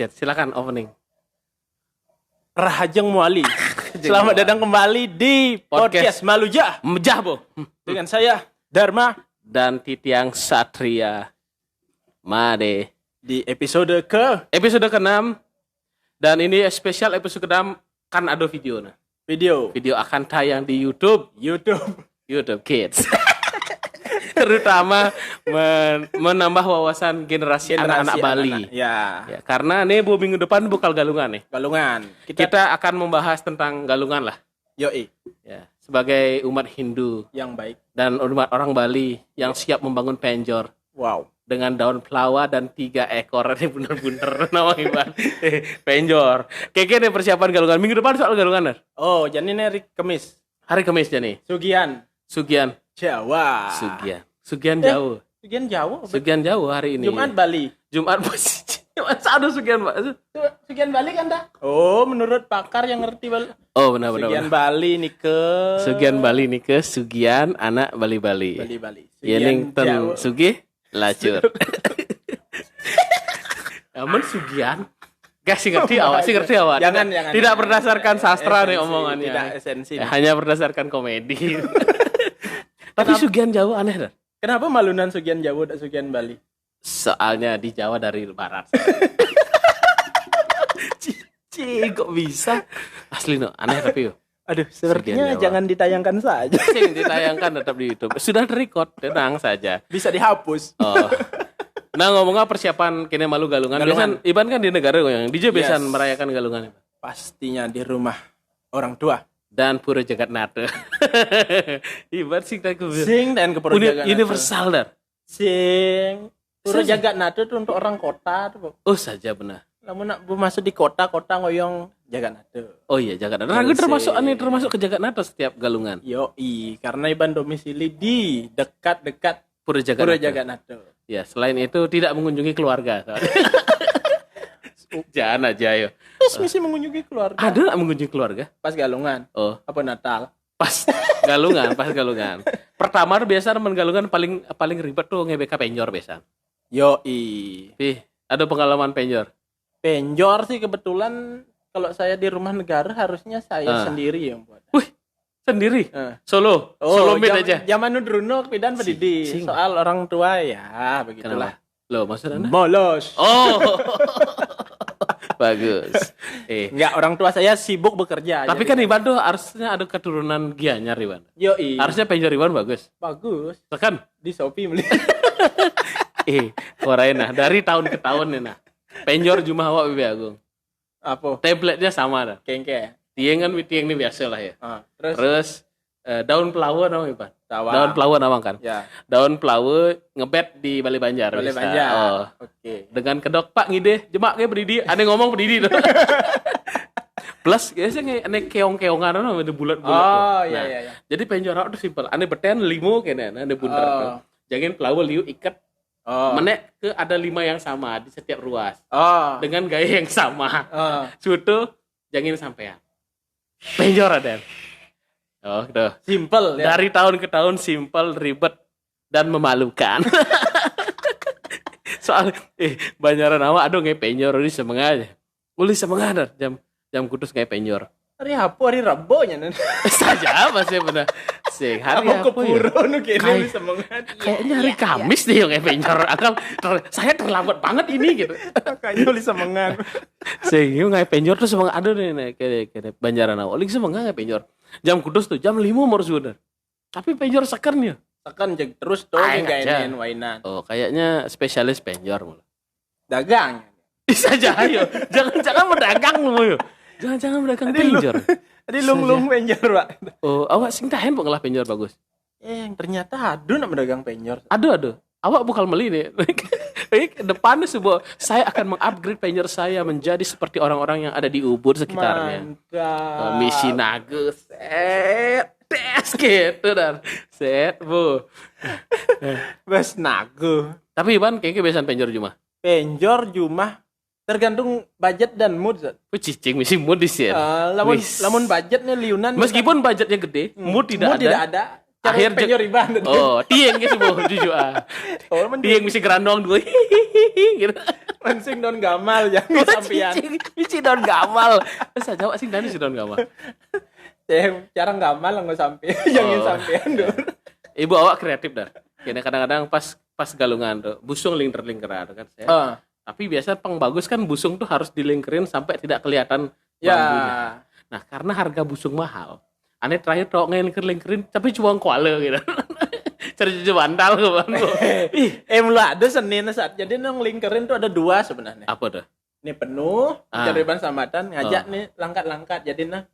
Silakan opening. Rahajeng Muali. Selamat datang kembali di podcast Malujah Mejah, Bo. dengan saya Dharma Dan Titiang Satria. Made. di episode ke Episode ke-6. Dan ini spesial episode ke-6 kan ada video nah. video Video akan tayang di YouTube Kids. Terutama menambah wawasan generasi anak-anak Bali. Ya, Ya, karena nih minggu depan bukal galungan nih. galungan. Kita akan membahas tentang galungan lah. Yoi, Ya, sebagai umat Hindu yang baik. dan umat orang Bali yang siap membangun penjor Wow. dengan daun pelawa dan 3 ekor. Ini bener-bener nama Iban. Penjor. Keke nih persiapan galungan. Minggu depan soal galungan. Ner. Oh, jadi ini hari Kamis. Hari Kamis nih. Sugian Jawa. Sugian jauh. Sugian Jawa. Sugian jauh hari ini. Jumat Bali. Jumat posisi. Ada Sugian, Pak. Sugian Bali kan dah? Oh, menurut pakar yang ngerti Bali. Oh, benar. Sugian Bali nih ke Sugian Bali nih ke Sugian anak Bali. Bali. Yening ten Jawa. Sugih lacur. Aman Sugian. Gak sih ngerti awak. Jangan. Tidak berdasarkan sastra nih omongannya. Tidak esensi. Hanya berdasarkan komedi. Tapi Sugian Jawa aneh dah. Kenapa malunan Sugian Jawa dan Sugian Bali? Soalnya di Jawa dari barat. Cici kok bisa? Asli no, aneh tapi yo. Aduh, Sugian sepertinya Jawa. jangan ditayangkan saja. Sing ditayangkan tetap di YouTube. Sudah record, tenang saja. Bisa dihapus. Oh. Nah, ngomongnya persiapan kene malu galungan. Galungan. Biasan Iban kan di negara yang DJ biasan Yes. merayakan galungan. Pastinya di rumah orang tua. Dan Pura Jagat Nate. Iban sing tak Sing dan keperjagaan. universal dar. Sing. Pura Jagat Nate itu untuk orang kota tuh. Oh saja benar. Namun nak masuk di kota ngoyong Jagat Nate. Oh iya Jagat Nate. Nah, gue termasuk ke Jagat Nate setiap galungan. Yoi, karena Iban domisili di dekat-dekat Pura Jagat Pura Nate. Jagat Nate. Ya, selain itu tidak mengunjungi keluarga. Jangan aja yo. Terus misi mengunjungi keluarga. Ada nggak mengunjungi keluarga? Pas galungan. Oh, Apa Natal? pas galungan. Pertama tuh biasa teman galungan paling ribet tuh ngebeka penjor biasa. Yoi. Ih, ada pengalaman penjor. Penjor sih kebetulan kalau saya di rumah negara harusnya saya sendiri yang buat. Wih, sendiri. Eh. Solo meet aja. Zaman Nudruno pidan pedidi. Sing. Soal orang tua ya begitulah. Kenapa? Loh, maksud Anda? Molos. Oh. Bagus. Enggak, orang tua saya sibuk bekerja. Tapi kan Iban tuh harusnya ada keturunan Gianyar Iban. Yoi. Harusnya penjor Iban bagus. Bagus. Tekan. Di Shopee beli. Korain nah dari tahun ke tahun nih nah. Penjor Jumah awak Bibi Agung. Apa? Template-nya sama dah. Kengke. Tiang kan tiang ini biasa lah ya. Terus Terus daun pelawa namanya Iban. Tawa. Daun pelawa namanya kan. Ya. Daun pelawa ngebet di Bali Banjar. Boleh bisa. banyak. Oh. Oke. Dengan kedok Pak ngide jemak kayak berdidi. Aneh ngomong berdidi tuh. Plus biasanya aneh keong-keongan ada bulat-bulat. Oh, tuh. iya. Jadi penjor awak tuh simpel. Aneh beten limo kene, aneh bunter. tuh. Jangan pelawa liu ikat menek ke ada 5 yang sama di setiap ruas dengan gaya yang sama. Suatu jangan sampean. Penjor ada. Oh, gitu. Simple ya. Dari tahun ke tahun simpel, ribet dan memalukan. Soal banyaran awak aduh nggak penjor ini semangat. Uli semangat jam kudus nggak penjor. Hari apa? Hari Rabu nya nen. Saja masih benar. Sing hari Aku apa ya? puro nu kene bisa semangat. Kayaknya hari Kamis deh yang penjor. Akal saya terlambat banget ini gitu. Kayaknya boleh semangat. Sing yo ngai penjor tuh semangat aduh nih kayak banjaran awak. Ling semangat ngai penjor. Jam kudus tuh jam 5 harus sudah. Tapi penjor sekernya. Tekan jeg terus tuh Aing enggak aja. enen wainan. Oh, kayaknya spesialis penjor mulu. Dagang. Bisa aja ayo. Jangan berdagang lu yo. Jangan berdagang penjor. Tadi lung penjor, Pak. Oh, awak sing tahen pengelah penjor bagus. Ternyata aduh nak berdagang penjor. Aduh. Awak bakal beli nih. Depannya sebuah saya akan mengupgrade penjor saya menjadi seperti orang-orang yang ada di Ubud sekitarnya. Mantap. Misi Naga set tes gitu dan set bu. Bes nago. Tapi Iban kayaknya kebiasaan penjor cuma. Penjor Jumah tergantung budget dan mood. Cicing misi mood di sini. Lamun budgetnya liunan. Meskipun budgetnya gede, mood tidak ada. akhir penyor iban. Oh, tieng gitu boh jujur ah. Oh, Tieng misi gerandong dua. Gitu. Mensing don gamal yang sampean. Misi daun gamal. Masa Jawa sing dani si daun gamal. Jarang gamal nggak sampai yang sampean dur. Ibu awak kreatif dah. Kayaknya kadang-kadang pas galungan tuh busung lingkar-lingkaran kan saya. Tapi biasa bagus kan busung tuh harus dilingkerin sampai tidak kelihatan bambunya. Nah, karena harga busung mahal. Aneh terakhir tau ngelingkerin tapi cuma kuala gitu. Cari cucu bantal ke bang. Mulai ada Senin saat jadi nang lingkerin tuh ada 2 sebenarnya. Apa tuh? Ini penuh, cari ban samatan ngajak nih langkat-langkat jadi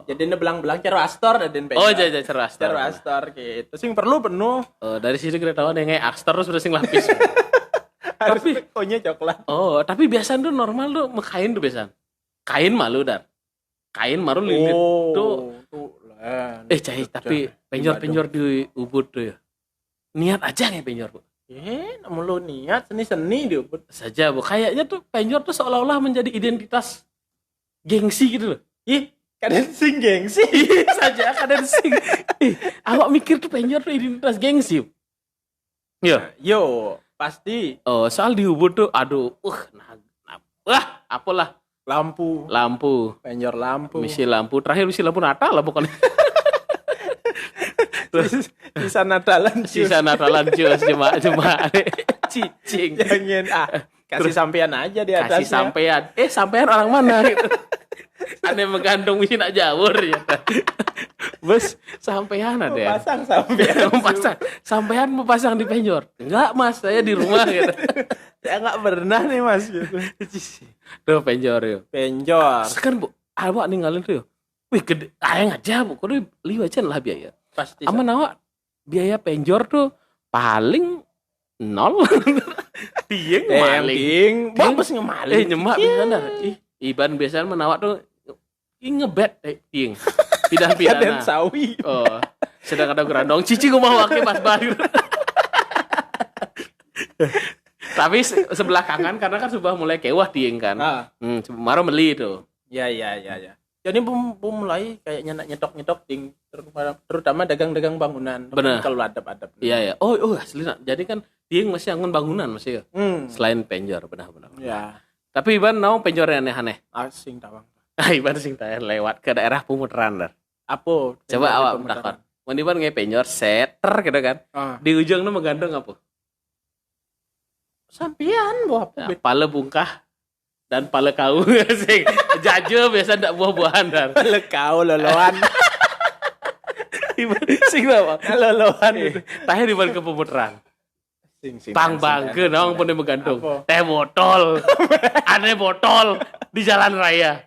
jadi belang-belang caro astor dan Oh, jadi caro astor gitu. Sing perlu penuh. Dari situ kita tahu nengay astor terus udah sing lapis. Tapi konya coklat. Oh, tapi biasanya tuh normal tuh kain tuh biasa. Kain malu dar. Kain malu lingkit tuh. Cai tapi penjor di Ubud tuh ya. Niat aja nggak penjor, Bu? Namun lu niat seni-seni di Ubud. Saja, Bu. Kayaknya tuh penjor tuh seolah-olah menjadi identitas gengsi gitu loh. Kadang sing gengsi. Saja kadang sing. Awak mikir tuh penjor tuh identitas gengsi. Yo, pasti. Oh, soal di Ubud tuh aduh, apalah. Lampu. Penjor lampu. Misi lampu Natal lah bukan. Sisa Natalan Cius jemaah cicing. Jangan kasih sampean aja di atasnya. Kasih sampean. Sampean orang mana gitu. Aneh menggantung misi nak jawur ya. Bos, sampean ada ya. Sampean mau pasang di penjor. Enggak, Mas, saya di rumah gitu. Saya enggak pernah nih, Mas gitu. Tuh penjor yuk. Sekarang Bu, awak ninggalin tuh. Wih, gede. Ayang aja Bu, kudu liwacan lah biaya. Pasti. Aman awak biaya penjor tuh paling 0. Tieng maling. Bagus ngemaling. Nyemak bisa dah. Iban biasanya menawak tuh ngebet tieng. Pidana. Sawi. Oh, sedang ada gerandong cici gua mau pakai pas baru. Tapi sebelah kanan karena kan sudah mulai kewah tieng kan. Baru beli itu. Ya. Jadi mulai kayaknya nyetok ting terutama dagang-dagang bangunan. Benar. Kalau adab-adab. Iya. Oh asli nak. Jadi kan tieng masih angon bangunan masih ya. Selain penjor benar-benar. Ya. Tapi Iban naon penjor aneh-aneh. Asing tawang. Iban sing tayang lewat ke daerah Pemutaran dar. Apa? Coba awak takon. Mun Iban nge penjor seter gitu kan. Di ujungnya menggantung apa? Sampian buah apa? Pala bungkah dan pala kau sing jajo biasa ndak buah-buahan dar. Pala kau loloan. Sing apa? Loloan. Terakhir di ke Pemutaran. Bang ke naon pun menggantung. Apa? Teh botol. Aneh botol di jalan raya.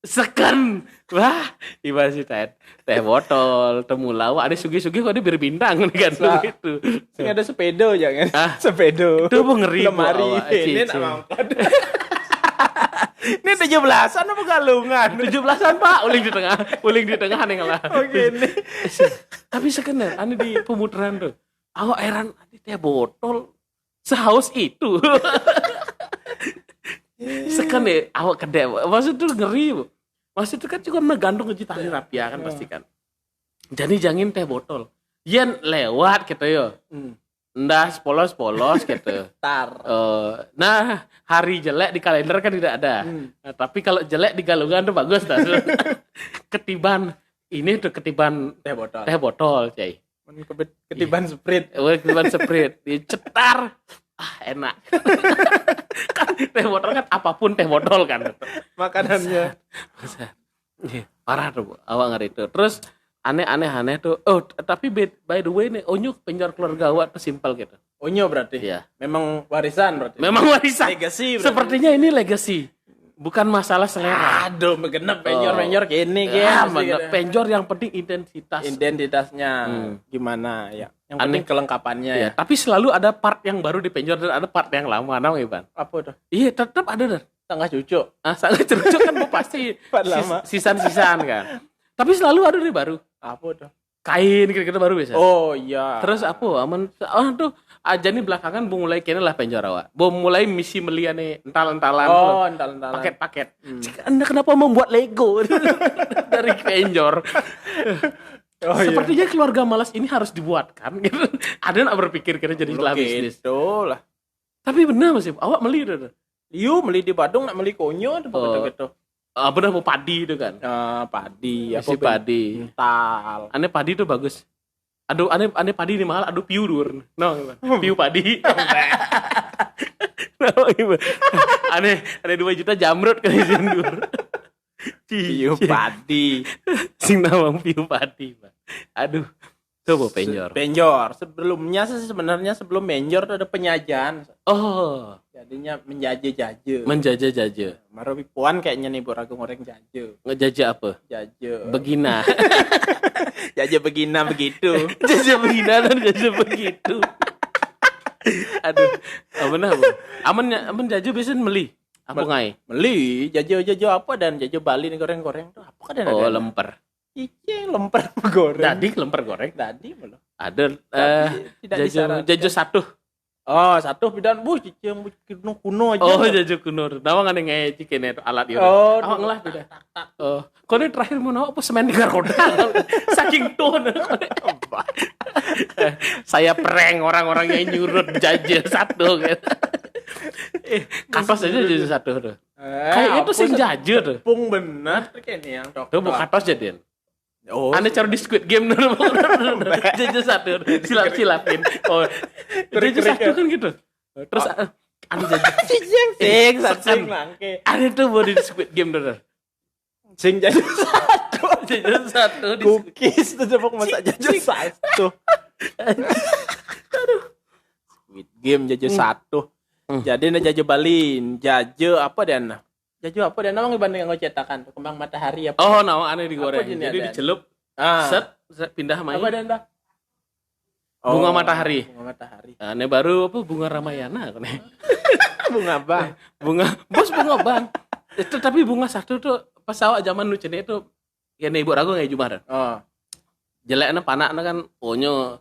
Seken. Wah, ibarat si teh botol, temulawak, ada sugi-sugi kok ada berbintang kan gitu. Sing ada sepeda jangan. Sepeda. Itu mau ngeri lemari. Ini nak mangkat. Ini 17-an apa galungan? 17-an Pak, uling di tengah nih ngalah. Oke ini. Tapi sekenar ane di Pemutaran tuh. Awak heran ada teh botol sehaus itu. Sekan deh awak kedek. Maksud tuh ngeri, Bu. Maksud itu kan juga menggantung ke tali rapia kan pasti kan. Jadi jangan teh botol. Yen lewat gitu yo. Ndah polos-polos gitu. Nah, hari jelek di kalender kan tidak ada. Nah, tapi kalau jelek di galungan tuh bagus dah. Ketiban teh botol, Cai. Ketiban Sprite. Ketiban Sprite. Dicetar. Enak. Kan teh botol kan apapun teh botol kan. Makanannya. Parah tuh, Bu. Awak ngeri tuh. Terus aneh tuh. Oh, tapi by the way nih, Onyo penjor keluarga awak tuh simpel gitu. Onyo berarti? Iya. Memang warisan berarti? Memang warisan. Legacy berarti? Sepertinya ini legacy. Bukan masalah selera. Aduh, genep penjor gini penjor yang penting identitasnya gimana ya. Yang penting kelengkapannya ya. Tapi selalu ada part yang baru di penjor dan ada part yang lama, namanya Iban. Apa tuh? Iya, tetap ada. Sangat cucu. Sangat cucu kan pasti sisan kan. Tapi selalu ada nih baru. Apa tuh? Kain kira-kira baru biasa. Oh iya. Terus apa? Tuh aja nih belakangan bu mulai kene lah penjor awak. Bu mulai misi meliane ental-entalan. Oh, ental-entalan. Paket-paket. Anda kenapa membuat Lego dari penjor? Sepertinya keluarga malas ini harus dibuatkan gitu. Ada nak berpikir kira jadi bisnis. Gitu lah. Tapi benar Mas, awak meli dah. Iyo meli di Badung nak meli konyo tuh gitu. Benar mau padi itu kan. Padi apa padi. Ental. Aneh padi tuh bagus. Aduh aneh padi ini mahal, aduh piu dur. No, piu padi. Aneh 2 juta jamrut kali dur. Piu padi. Sing nama piu padi, Pak. Aduh. Coba penjor. Sebelumnya sebenarnya sebelum penjor tuh ada penyajian. Jadinya menjajah. Marobi puan kayaknya nih buat aku goreng jaje. Ngejajah apa? Jaje. Begina. Jaje begina begitu. Jaje begina dan jaje begitu. Aduh, aman jaje biasanya meli. Apa ngai? Meli, jaje apa dan jaje Bali nih goreng-goreng tuh apa kan ada? Lemper. Lemper goreng. Dadi lemper goreng. Dadi belum. Ada jajo satu. Satu bidan cicing kuno aja. Jajo kuno. Tahu nggak nih cikin itu alat itu. Awak ngelah tidak. Kau ini terakhir mau apa semen 3 roda. Saking tuh. Saya prank orang-orang yang nyurut jajo satu gitu. Katos aja jajo satu tuh. Kayak itu sih jajo tuh. Tepung benar kayaknya yang dokter. Tuh mau katos jadian. Anda cara di Squid Game dulu. Jajo satu silapin. Jajo satu kan gitu. Terus Anda jajo sing langke. Ada tuh buat di Squid Game dulu. Sing jajo satu. Cookies tuh coba masak jajo satu. Squid Game jajo satu. Jadi na jajo Balin, jajo apa dan nama dibanding yang cetakan kembang matahari apa? Nama aneh digoreng. Jadi dicelup. Set pindah main. Apa dan Bunga matahari. Aneh baru apa bunga Ramayana kan. Bunga bang. Bunga bang. Itu tapi bunga satu tuh pas awak zaman lucu itu ya ibu ragu nggak Jumat. Jeleknya panaknya kan onyo.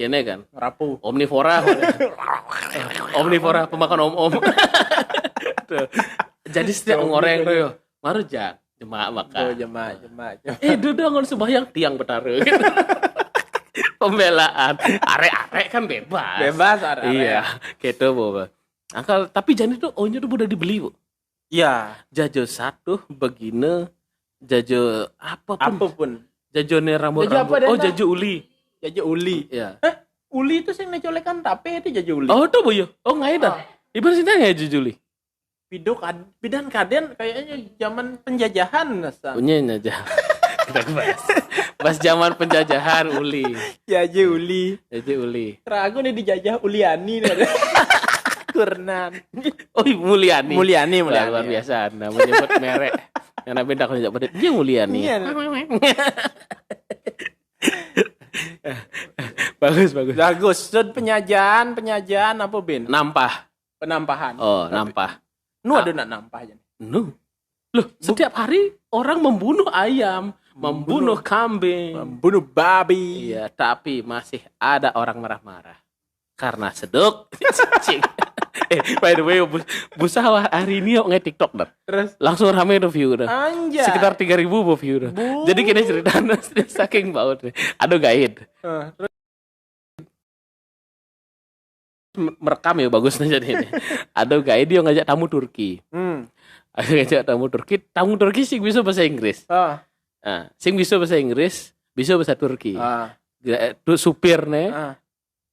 Kene kan rapuh omnivora pemakan om jadi setiap ngoreng tuh yo maru jemaah makan jemaah duduk sembahyang tiang betara gitu. Pembelaan arek kan bebas arek iya gitu boba akal tapi jadi tuh onyo tuh udah dibeli bu iya jajo satu begini jajo apapun jajo nih rambut jajo uli. Jaje uli. Iya. Uli itu sih ngecolekan tapi itu jaje uli. Tuh boyo. Nggak ada. Ibarat sih nggak jaje uli. Bidan kaden kayaknya zaman penjajahan nasa. Punya aja. Kita bahas zaman penjajahan uli. Jaje uli. Ragu nih dijajah Uliani nih. Kurnan. Mulyani. Luar biasa. Menyebut merek. Yang beda kalau tidak pada dia Mulyani. Bagus. Dan penyajian apa bin? Penampahan. Nampah. Ada nak nampah aja. Loh, setiap hari orang membunuh ayam, membunuh kambing, membunuh babi. Iya, tapi masih ada orang marah-marah karena seduk. By the way, Busa hari ini yuk nge-TikTok dah. Terus langsung rame review dah. Anjay. Sekitar 3.000 view dah. Jadi kini ceritanya saking baut. Aduh guide. Merekam ya bagusnya jadi ini. Aduh guide dia ngajak tamu Turki. Tamu Turki sing bisa bahasa Inggris. Sing bisa bahasa Inggris, bisa bahasa Turki. Supirnya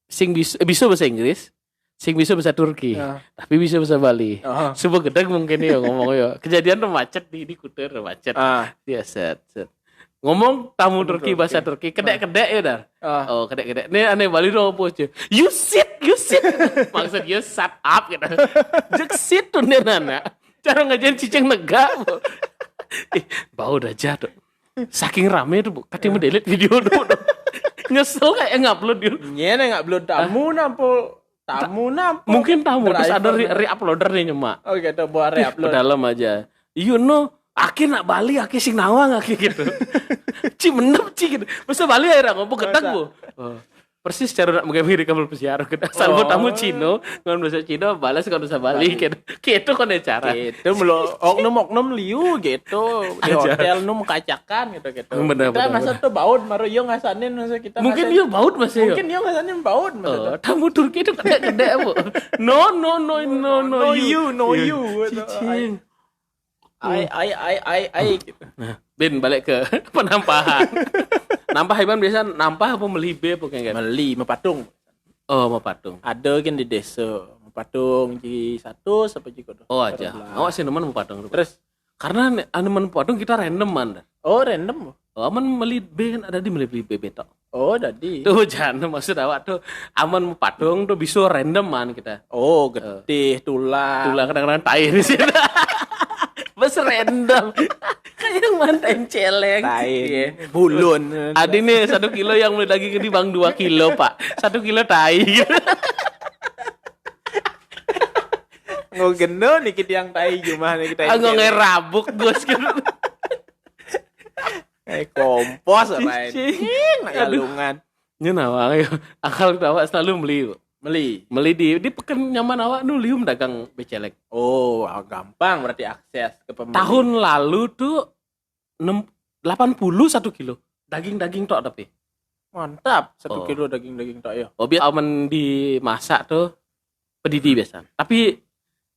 sing bisa bahasa Inggris, sing bisa bahasa Turki, tapi bisa bahasa Bali. Sebuah gedeg mungkin ya ngomong ya. Kejadian tuh macet di Kuter macet. Dia set. Ngomong tamu Turki bahasa Turki, kedek-kedek ya dah. Kedek-kedek. Nih aneh Bali dong apa aja. You sit. Maksud you shut up gitu. Jek sit tuh nih nana. Cara ngajarin cicing negak. Bau dah jatuh. Saking rame tuh, katanya delete video tuh. Nyesel kayak ngupload dia. Nyene ngupload tamu nampol. Mungkin tamu terus ada re-uploader nih nyemak. Gitu buat re-upload. Dalam aja. You know, aki nak Bali, aki sing nawang aki gitu. Ci menep ci gitu. Masa Bali akhirnya ngomong ketek bu. persis cara nak mengambil kabel pesiar kita salvo tamu Cino ngon bahasa Cino balas kan bisa balik gitu kan cara gitu melo oknum liu gitu di hotel nu kacakan gitu bener, kita masa tuh baut maro yo ngasanin masa kita mungkin yo baut masih mungkin yo ngasanin baut masa tamu Turki itu gede bu no you cicing I gitu. Nah, Ben balik ke penampahan. Nampah Iban biasa nampah apa meli be apa kayak meli mepatung. Oh, mepatung. Ada kan di desa. Mepatung di 1 sampai di kodo. Oh aja. Awak sih nemen mepatung. Terus karena anu mepatung kita random man. Oh, random. Oh, aman meli be kan ada di meli be betok. Oh, jadi. Tuh jangan maksud awak tuh aman mepatung tuh bisa random man kita. Oh, gede tulang. Tulang kadang-kadang tai di sini. Bes random kayak mantan celeng bulun adi nih 1 kilo yang beli daging di bang 2 kilo pak 1 kilo tai nggak geno nih kita yang tai cuma nih kita nggak ngerabuk gus gitu kompos apa ini galungan nyenawa akal tawa selalu meli di pekan nyaman awak nu lium dagang becelek. Oh, gampang berarti akses ke pembeli. Tahun lalu tuh 80 1 kilo. Daging tok tapi. Mantap, 1 kilo daging tok ya. Oh, biar aman dimasak tuh pedidi biasa. Tapi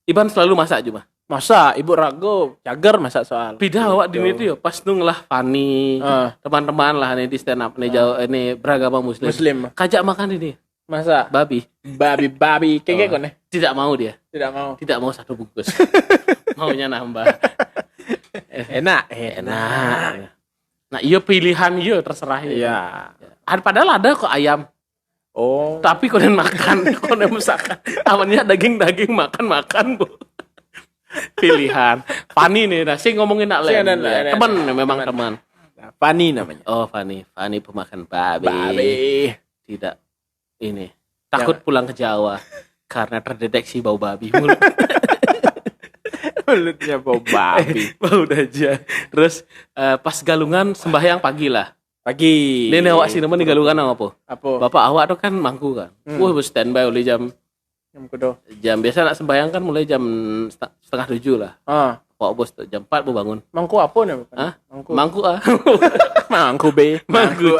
Iban selalu masak juga. Masa Ibu Rago cager masak soal. Beda awak di itu ya pas nunglah Fani, teman-teman lah nih di stand up nih jauh ini beragama muslim. Kajak makan ini. Masa babi kayak kok nih tidak mau 1 bungkus maunya nambah enak nah iya pilihan iya terserah ya padahal ada kok ayam tapi konen makan konen masakan amannya daging makan bu pilihan Fani nih nasi ngomongin nak teman memang teman Fani namanya Fani pemakan babi tidak ini takut pulang ke Jawa karena terdeteksi bau babi mulutnya bau babi bau aja terus pas galungan sembahyang pagi ini awak sih nemen di galungan apa bapak awak tuh kan mangku kan standby oleh jam biasa nak sembahyang kan mulai jam 6:30 lah Pak bos tuh jam 4 bu bangun mangku apa nih mangku mangku B mangku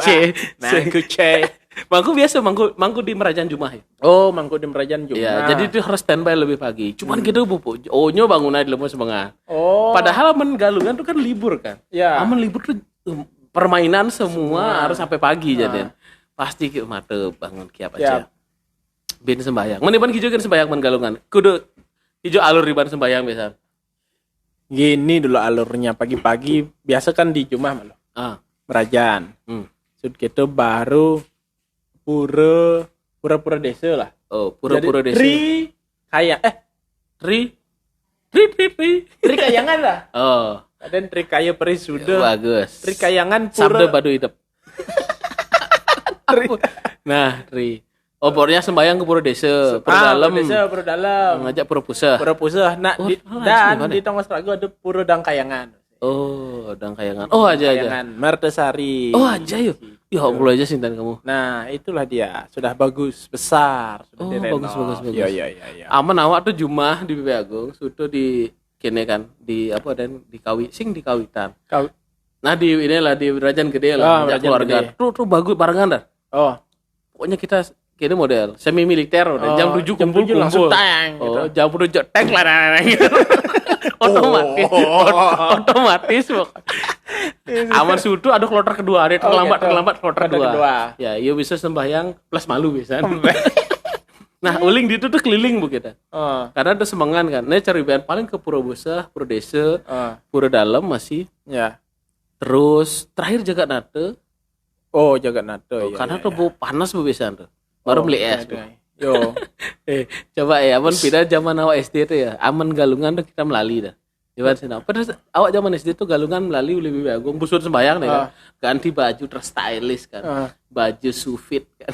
C Mangku biasa mangku di Merajan Jumat. Oh, mangku di Merajan Jumat. Ya, jadi itu harus standby lebih pagi. Cuman gitu Bu. Nyo bangun aja lemes banget. Oh. Padahal aman galungan tuh kan libur kan. Ya. Aman libur tuh permainan semua harus sampai pagi jadi. Pasti ki mate bangun kiap aja. Ben sembayang. Men iban kijo kan sembayang men galungan. Kudu kijo alur iban sembayang biasa. Gini dulu alurnya pagi-pagi biasa kan di Jumat malu. Merajan. Sud gitu baru pura-pura desa lah. Oh, pura-pura desa. Tri kayangan lah. Oh. Dan tri kaya peri sudah. Bagus. Tri kayangan pura. Sabda badu hidup. Nah, tri. Oh, pokoknya sembayang ke pura desa, pura dalam. Ngajak pura pusah. Nah, di Tongos Rago ada pura Dangkayangan. Oh, Dangkayangan. Oh, aja. Mertesari. Oh, aja yuk. Ya Allah aja sintan kamu. Nah, itulah dia. Sudah bagus, besar, sudah bagus. Iya. Aman awak tuh Jumah di BB Agung, sudah di kene kan, di apa dan di kawitan. Nah, di inilah di Rajan Gede lah, keluarga. Tuh bagus barengan dah. Oh. Pokoknya kita kene model semi militer udah jam 7 kumpul langsung tank gitu. Jam 7 tank lah gitu. Otomatis aman sudu ada kloter kedua ada terlambat kloter kedua ya iya bisa sembahyang plus malu bisa nah uling di itu tuh keliling bu kita karena ada semangan kan nah cari bahan paling ke pura besar pura desa pura dalam masih ya terus terakhir jaga nate ya, karena tuh bu panas bu bisa tuh baru beli es yo coba ya aman pindah zaman awak SD tuh ya aman galungan tuh kita melali dah Iwan sih, padahal awak zaman SD tuh galungan melalui lebih bagus, busur sembayang nih kan, ganti baju terus stylish kan, baju sufit kan,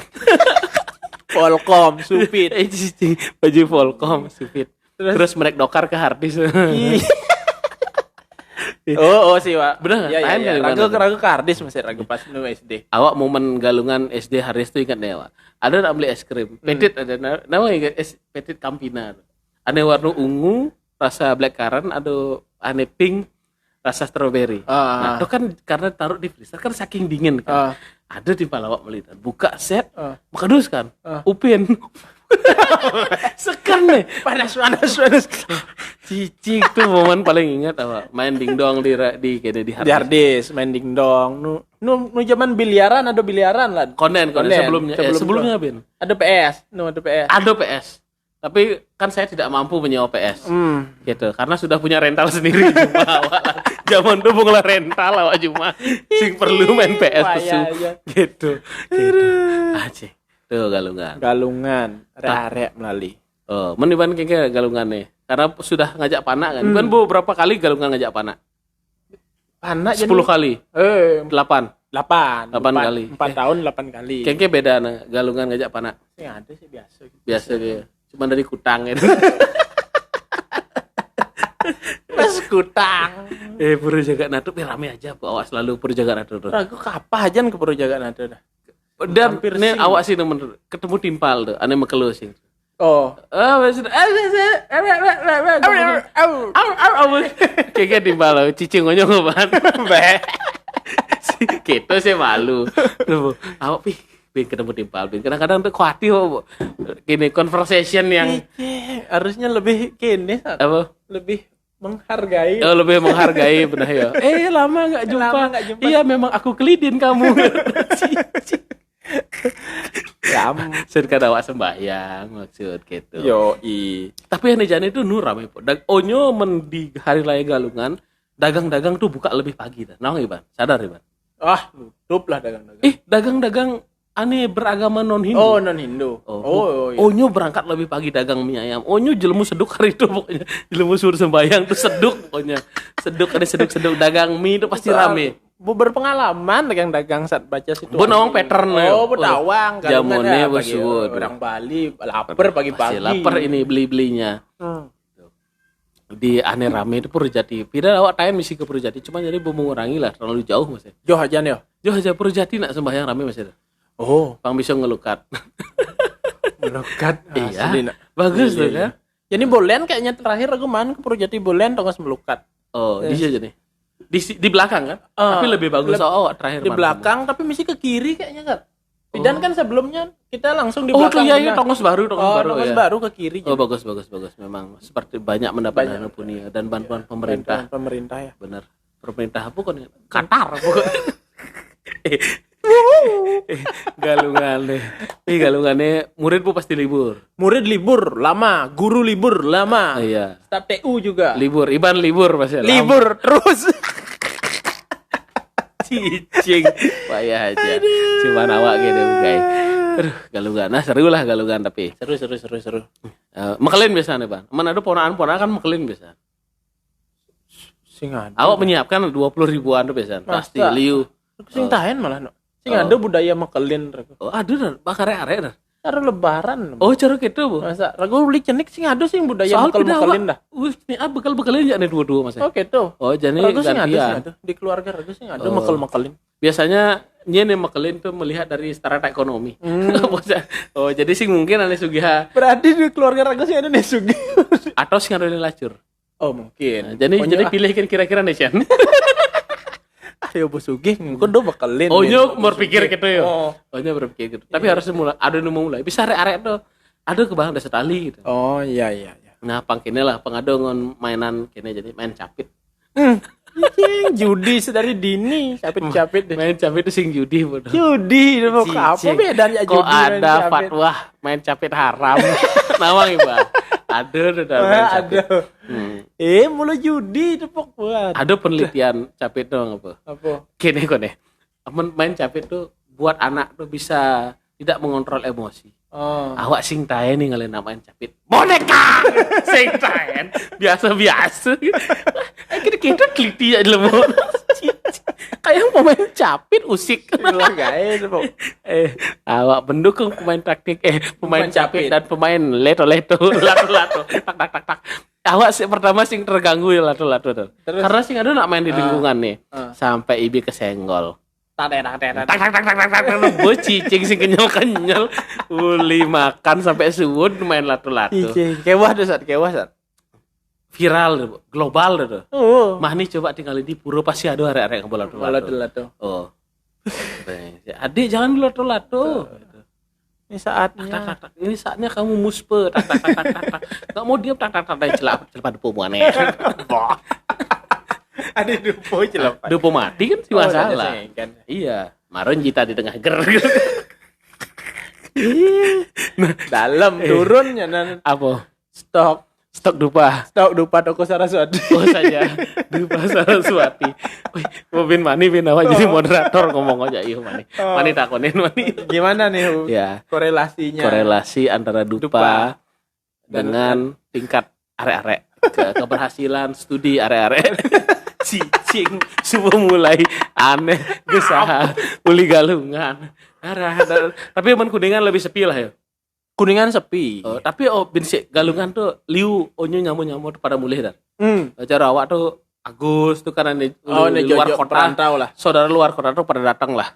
Volcom sufit, baju Volcom sufit, terus merek dokar ke harddisk, Oh sih, Pak. Bener ya, tahan ya, kali ragu kardis masih ragu pas nu SD. Awak momen galungan SD Haris tuh ingat deh, Wak. Ada nak beli es krim. Petit ada nama ingat es Petit Campina. Ada warna ungu, rasa blackcurrant, ada ane pink, rasa strawberry. Nah, itu kan karena taruh di freezer kan saking dingin kan. Ada di palawak melihat. Buka set, makadus kan. Upin. Sekan nih, panas. Cicik tuh momen paling ingat apa? Main dingdong di Hardis, main dingdong. Nu zaman biliaran lah. Konen sebelumnya Bin. Ada PS. Ada PS. Tapi kan saya tidak mampu menyewa PS. Gitu. Karena sudah punya rental sendiri cuma awak. Zaman itu bunga rental awak cuma sing perlu main PS pesu. Gitu. Aceh. Tuh galungan arek melalui. Oh, meniban kengke galungan nih. Karena sudah ngajak panak kan. Kan berapa kali galungan ngajak panak? Panak 10 kali. 8 kali. 4 tahun 8 kali. Kengke beda nah, galungan ngajak panak. Yang ada sih biasa. Biasa dia. Cuma dari kutang gitu. Mas kutang. Pura jaga nado rame aja. Awak selalu pura jaga nado. Ragu kapan ke pura jaga nado dah. Dan ini awak sih temen ketemu timpal tuh, aneh mekelo sih. Oh. Kayak timpal lo, cicing ngonyong ban. Gitu sih malu. Awak ketemu timpal, kadang-kadang tuh khawatir gini conversation yang harusnya lebih gini, apa? Lebih menghargai. Oh, lebih menghargai benar ya. Lama nggak jumpa. Iya, memang aku kelidin kamu. Sedekah awak sembahyang maksud gitu. Yoi. Tapi yang jane itu nur rame po. Onyo di hari raya Galungan, dagang-dagang tuh buka lebih pagi dah. Nah, Iban, sadar Iban. Nutup lah dagang-dagang. Dagang-dagang aneh beragama non-Hindu. Oh, non-Hindu. Iya. Onyo berangkat lebih pagi dagang mie ayam. Onyo jelemu seduk hari itu pokoknya. Jelemu suruh sembahyang tuh seduk pokoknya. Seduk dagang mie itu pasti rame. Berpengalaman dagang saat baca situ. Nawang pattern. Nawang jamonnya bosud. Orang Bali lapar pagi-pagi. Lapar ini beli-belinya. Di aneh rame itu Purwojati. Pira awak tayan misi ke Purwojati cuma jadi mengurangi lah terlalu jauh Mas. Jauh aja Purwojati nak sembahyang rame Mas. Pang bisa ngelukat. Melukat. Iya. Bagus loh kan. Jadi bolen kayaknya terakhir aku main ke Purwojati bolen tongos melukat. Di sini nih. Di belakang kan? Tapi lebih bagus terakhir di belakang tapi misi ke kiri kayaknya kan. Dan kan sebelumnya kita langsung di belakang. Iya tongos baru baru ke kiri. Bagus memang seperti banyak mendapat dana punia dan bantuan pemerintah ya. Benar. Pemerintah apa kan? Qatar galungannya murid bu pasti libur. Murid libur lama, guru libur lama. Iya. Staf TU juga. Libur, Iban libur pasti. Libur terus. Cicing. Payah aja. Cuma awak gitu guys. Galungan. Nah, seru lah galungan tapi. Seru. Mekelin biasanya, Bang. Mana ada ponakan mekelin biasa. Sing ada. Awak menyiapkan 20 ribuan tuh biasa. Pasti liu. Sing tahen malah no. Sing ada budaya mekelin. Ada bakar arek. Cara lebaran. Cara gitu, Bu. Masa ragu beli cenik sing ada sing budaya mekelin dah. Bekal-bekalin ya dua-dua Mas. Gitu. Jadi gantian. Di keluarga ragu sing ada mekelin. Biasanya nyene mekelin tuh melihat dari strata ekonomi. Jadi sing mungkin ane sugiha. Berarti di keluarga ragu sing ada nih sugi. Atau sing ada lacur. Mungkin. Jadi pilihkan kira-kira nih Sian. Ayo Bu Sugih, kudu bekelin. Nyo berpikir gitu ya. Nyo berpikir gitu. Tapi harus mulai, ada yang mulai. Bisa arek-arek tuh, ada kebangan desa tali gitu. Iya. Nah, pangkene lah, pengado ngon mainan kene jadi main capit. Judi sedari dini, capit. Main capit itu sing judi bodoh. Judi, apa bedanya judi? Kok ada fatwa main capit haram? Nawang Iba. Ada. Mulai judi tepuk buat. Ada penelitian capit dong apa? Kene kone. Main capit tuh buat anak tuh bisa tidak mengontrol emosi. Awak sing taen nih ngalahin main capit. Boneka. Sing taen biasa. Kita teliti aja lemu. Kayak pemain capit usik. Guys, awak pendukung pemain taktik pemain capit dan pemain leto. Tak. Awak sih pertama sing terganggu ya lato-lato. Karena sing ada nak main di lingkungan nih. Sampai ibi kesenggol. Tak cicing sing kenyal uli makan sampai suwun main lato-lato. Kewah saat viral global tuh. Mah nih coba tinggalin di pura pasti ada arek-arek yang lato-lato. Adik jangan lato-lato. Ini saatnya kamu muspe. Enggak mau diam celap depo aneh. Ada depo mati kan sih masalah. Iya, maron jita di tengah ger. Nah, dalam turunnya apa? Stok dupa toko Saraswati. Oh saja dupa Saraswati. Wih, mau mani awak jadi moderator ngomong aja mani takonin mani. Gimana nih ya korelasi antara dupa dengan tingkat arek-arek keberhasilan studi arek-arek. Cicing semua mulai aneh gesah uli galungan tapi emang Kuningan lebih sepi lah ya. Kuningan sepi. Tapi binsik galungan tuh liu onyo nyamu pada mulai dah. Cara awak tuh Agus tuh karena di luar kota perantau lah. Saudara luar kota tuh pada datang lah.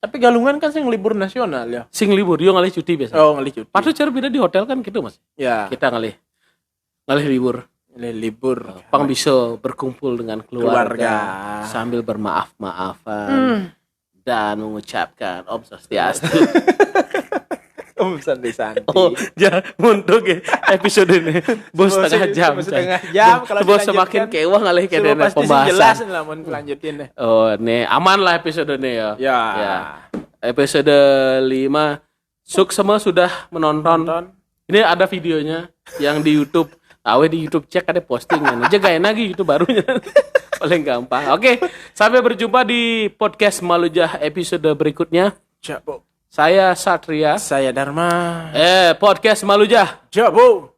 Tapi galungan kan sing libur nasional ya. Sing libur yo ngalih cuti biasa. Ngalih cuti. Padahal cara beda di hotel kan gitu Mas. Ya. Kita ngalih libur. Pang bisa berkumpul dengan keluarga. Sambil bermaaf-maafan dan mengucapkan Om Swastiastu. Om Santi. Untuk episode ini bos setengah jam. Kalau bos semakin kewah ngalih kene pembahasan. Jelas lah mau lanjutin deh. Nih aman lah episode ini ya. Ya. Episode 5 semua sudah menonton. Ini ada videonya yang di YouTube. Di YouTube cek ada postingnya. Jagain lagi YouTube barunya. Paling gampang. Oke, sampai berjumpa di podcast Malujah episode berikutnya. Jabo. Saya Satria. Saya Dharma. Podcast Malujah. Jabo.